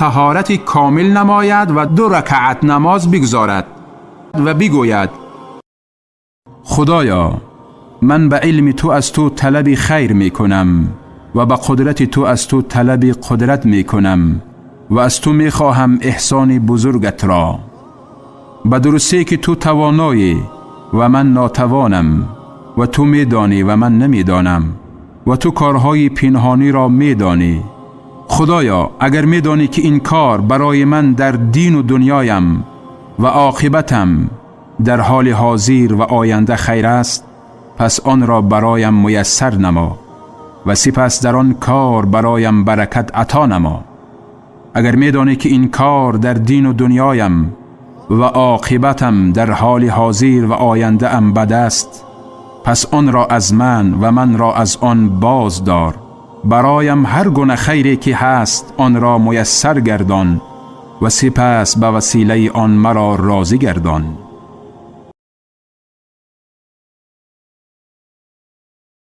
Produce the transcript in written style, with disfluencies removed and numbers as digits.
طهارت کامل نماید و 2 رکعت نماز بگزارد و بگوید: خدایا، من به علم تو از تو طلب خیر می کنم و به قدرت تو از تو طلب قدرت می کنم و از تو می خواهم احسان بزرگت را. به درستی که تو توانایی و من ناتوانم و تو می دانی و من نمی دانم و تو کارهای پنهانی را می دانی. خدایا، اگر می دانی که این کار برای من در دین و دنیایم و عاقبتم در حال حاضر و آینده خیر است، پس آن را برایم میسر نما و سپس در آن کار برایم برکت عطا نما. اگر می دانی که این کار در دین و دنیایم و عاقبتم در حال حاضر و آینده ام بد است، پس آن را از من و من را از آن باز دار. برایم هر گونه خیری که هست آن را میسر گردان و سپس به وسیله آن مرا راضی گردان.